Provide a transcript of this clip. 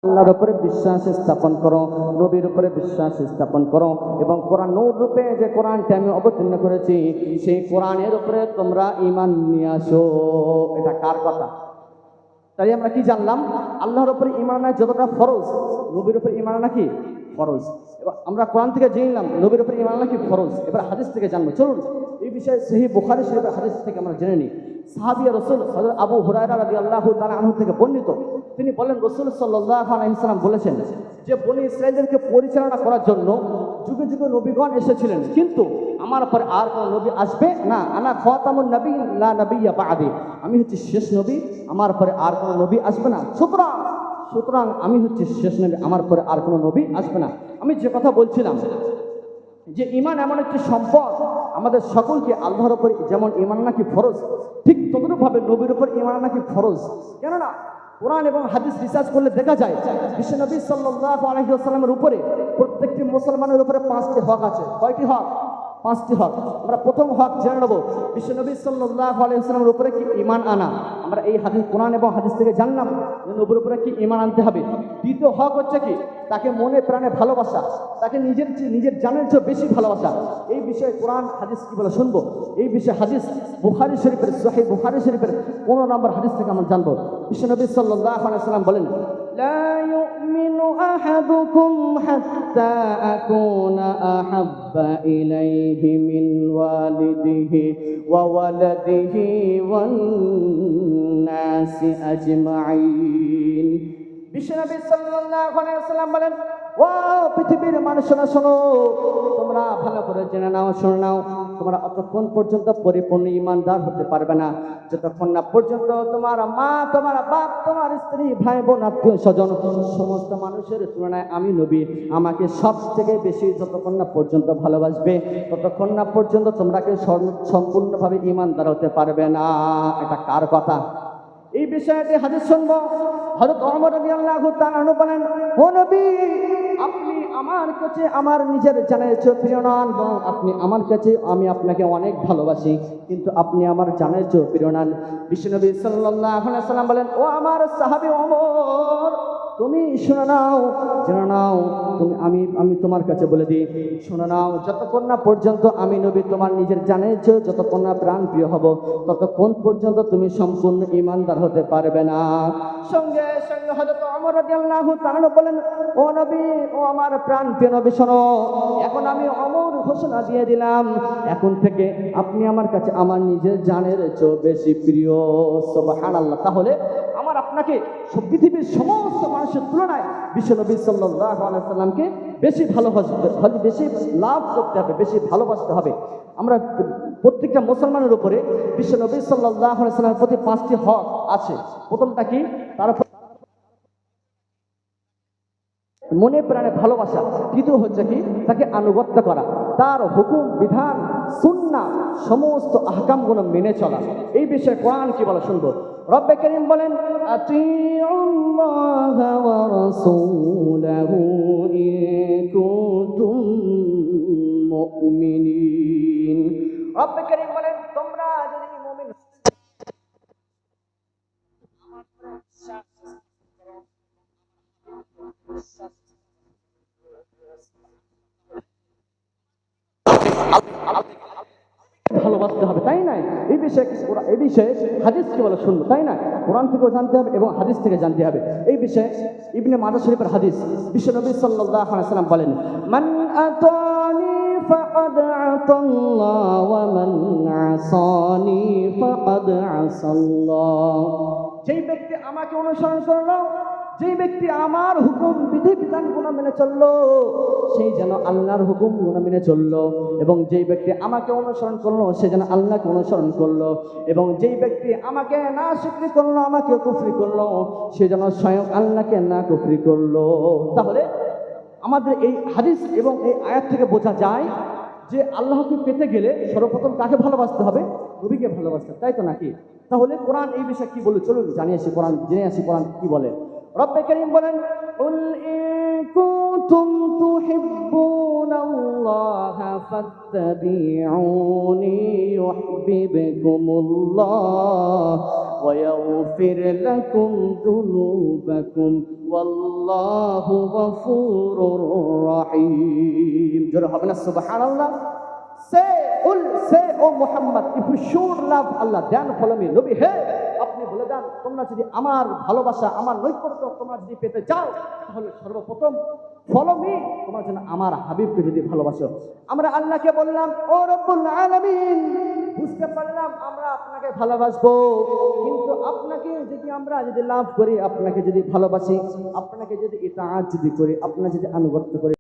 আল্লাহর উপরে বিশ্বাস স্থাপন করো, নবীর উপরে বিশ্বাস স্থাপন করো এবং কোরআন নূর রূপে যে কোরআনটা আমি অবতীর্ণ করেছি সেই কোরআনের উপরে তোমরা ঈমান নিয়ে আসো। এটা কার কথা? তাই আমরা কি জানলাম? আল্লাহর উপরে ঈমান আনা যতটা ফরজ, নবীর উপরে ঈমান আনা কি ফরজ। এবার আমরা কোরআন থেকে জেনেলাম নবীর উপরে ঈমান আনা কি ফরজ। এবার হাদিস থেকে জানবো। চলুন এই বিষয়ে সহিহ বুখারী শরীফের হাদিস থেকে আমরা জেনে নিই। সাহাবী রাসূল হযরত আবু হুরায়রা রাদিয়াল্লাহু তাআলা আনহু থেকে বর্ণিত, তিনি বলেন রাসূল সাল্লাল্লাহু আলাইহি ওয়াসাল্লাম বলেছেন যে বনী ইসরাঈলদেরকে পরিচালনা করার জন্য যুগে যুগে নবীগণ এসেছিলেন, কিন্তু আমার পরে আর কোনো নবী আসবে না। আনা খাতামুন নবী লা নবিয়্যা বা'দি, আমি হচ্ছি শেষ নবী, আমার পরে আর কোনো নবী আসবে না। সুতরাং আমি হচ্ছি শেষ নবী, আমার পরে আর কোনো নবী আসবে না। আমি যে কথা বলছিলাম যে ঈমান এমন একটি সম্পদ, আমাদের সকলকে আল্লাহর উপর যেমন ঈমান নাকি ফরজ, ঠিক ততটুকুভাবে নবীর উপর ঈমান নাকি ফরজ। কেননা কোরআন এবং হাদিস রিসার্চ করলে দেখা যায় বিশ্বনবী সাল্লাল্লাহু আলাইহি ওয়াসাল্লামের উপরে প্রত্যেকটি মুসলমানের উপরে 5টি হক আছে। কয়টি হক? 5টি হক। আমরা প্রথম হক জেনে নেব, বিশ্বনবী সাল্লাল্লাহু আলাইহি ওয়াসাল্লামের উপরে কি ঈমান আনা। আমরা এই হাদিস, কোরআন এবং হাদিস থেকে জানলাম যে নবীর উপরে কি ঈমান আনতে হবে। দ্বিতীয় হক হচ্ছে কি, তাকে মনে প্রাণে ভালোবাসা, তাকে নিজের জানের চেয়ে বেশি ভালোবাসা। এই বিষয়ে কোরআন হাদিস কি বলে শুনবো। এই বিষয়ে হাদিস বুখারী শরীফের, সহিহ বুখারী শরীফের 15 নম্বর হাদিস থেকে আমরা জানবো। বিশ্বনবী সাল্লাল্লাহু আলাইহি ওয়াসাল্লাম বলেন, লা ইউমিনু আহাদুকুম হাত্তা আকুনা আহাব্বা ইলাইহি মিন ওয়ালিদিহি ওয়া ওয়ালাদিহি ওয়ান নাসি আজমাইন। বিশ্বনবী সাল্লাল্লাহু আলাইহি ওয়াসাল্লাম বলেন, ও পৃথিবীর মানুষরা শোনো, তোমরা ভালো করে জেনে নাও, শুনে নাও, তোমরা অতক্ষণ পর্যন্ত পরিপূর্ণ ঈমানদার হতে পারবে না যতক্ষণ না পর্যন্ত তোমার মা, তোমার বাপ, তোমার স্ত্রী, ভাই বোন, আত্মীয় স্বজন, সমস্ত মানুষের তুলনায় আমি নবী আমাকে সব থেকে বেশি যতক্ষণ না পর্যন্ত ভালোবাসবে ততক্ষণ না পর্যন্ত তোমরা কেউ সম্পূর্ণভাবে ঈমানদার হতে পারবে না। এটা কার কথা? এই বিষয়টি হাদিস শুনবো। হযরত ওমর রাদিয়াল্লাহু তাআলা আনহু বলেন, ও নবী, আপনি আমার কাছে আমার নিজের জানের চেয়ে প্রিয় নন, বরং আপনি আমার কাছে, আমি আপনাকে অনেক ভালোবাসি, কিন্তু আপনি আমার জানের চেয়ে প্রিয় নন। বিশ্বনবী সাল্লাল্লাহু আলাইহি ওয়াসাল্লাম বলেন, ও আমার সাহাবী ওমর, তুমি শুনে নাও, জেনে নাও, আমি তোমার কাছে বলে দিই, শুনে নাও, যতক্ষণ না পর্যন্ত আমি নবী তোমার নিজের জানের চেয়ে যতক্ষণ না প্রাণ প্রিয় হব ততক্ষণ পর্যন্ত তুমি সম্পূর্ণ ঈমানদার হতে পারবে না। সঙ্গে সঙ্গে হযরত ওমর রাদিয়াল্লাহু তাআলা বলেন, ও নবী, ও আমার প্রাণ প্রিয় নবী, শোনো, এখন আমি ওমর ঘোষণা দিয়ে দিলাম, এখন থেকে আপনি আমার কাছে আমার নিজের জানের চেয়ে বেশি প্রিয়। সুবহানাল্লাহ। তাহলে আমার আপনাকে সব পৃথিবীর সমস্ত মানুষের তুলনায় বিশ্বনবী সাল্লাল্লাহু আলাইহি ওয়াসাল্লামকে বেশি ভালোবাসতে, বেশি লাভ করতে হবে, বেশি ভালোবাসতে হবে। আমরা প্রত্যেকটা মুসলমানের উপরে বিশ্বনবী সাল্লাল্লাহু আলাইহি ওয়াসাল্লামের প্রতি 5টি হক আছে। প্রথমটা কি? তার মনে প্রাণে ভালোবাসা। দ্বিতীয় হচ্ছে কি, তাকে আনুগত্য করা, তার হুকুম, বিধান, সুন্নাহ, সমস্ত আহকামগুলো মেনে চলা। এই বিষয়ে কোরআন কি বলে শুনবো। রব্বে কারীম বলেন, আতিউল্লাহ ওয়া রাসূলাহু ইন কুনতুম মুমিনিন। রব্বে কারীম বলেন, তোমরা যদি মুমিন ভালোবাসতে হবে, তাই না? এই বিষয়ে হাদিস কি বলে শুনবো, তাই না? কোরআন থেকেও জানতে হবে এবং হাদিস থেকে জানতে হবে। এই বিষয়ে ইবনে মাজাহ শরীফের হাদিস, বিশ্বনবী সাল্লাল্লাহু আলাইহি ওয়াসাল্লাম বলেন, মান আতানি ফাকাদ আতাল্লাহ ওয়া মান আসানি ফাকাদ আসাল্লাহ। যেই ব্যক্তি আমাকে অনুসরণ করলো, যেই ব্যক্তি আমার হুকুম বিধি বিধানগুলো মেনে চললো, সেই যেন আল্লাহর হুকুমগুলো মেনে চললো, এবং যেই ব্যক্তি আমাকে অনুসরণ করলো সে যেন আল্লাহকে অনুসরণ করলো, এবং যেই ব্যক্তি আমাকে না স্বীকৃতি করলো, আমাকে কুফরি করলো, সে যেন স্বয়ং আল্লাহকে না কুফরি করলো। তাহলে আমাদের এই হাদিস এবং এই আয়াত থেকে বোঝা যায় যে আল্লাহকে পেতে গেলে সর্বপ্রথম কাকে ভালোবাসতে হবে? নবীকে ভালোবাসতে, তাই তো নাকি? তাহলে কোরআন এই বিষয়ে কি বলে, চলুন জেনে আসি কোরআন কি বলে। রব্বে কারীম বলেন, কুল ইন কুনতুম তুহিব্বুনাল্লাহা ফাত্তাবিউনি ইউহিব্বুকুমুল্লাহ ওয়া ইয়াগফির লাকুম যুনুবাকুম ওয়াল্লাহু গফুরুর রহিম। জোরে হবে না সুবহানাল্লাহ? Say, O Muhammad, if you should love Allah, then follow me. নবী হে, আপনি বলে দেন, তোমরা যদি আমার ভালোবাসা, আমার নৈকট্য তোমরা যদি পেতে চাও, তাহলে সর্বপ্রথম ফলো মি, তোমরা যেন আমার হাবিবকে যদি ভালোবাসো। আমরা আল্লাহকে বললাম, ও রব্বুল আলামিন, বুঝতে পারলাম আমরা আপনাকে ভালোবাসবো, কিন্তু আপনাকে যদি আমরা যদি লাভ করি, আপনাকে যদি ভালোবাসি, আপনাকে যদি ইতাআত যদি করি, আপনাকে যদি আনুগত্য করি,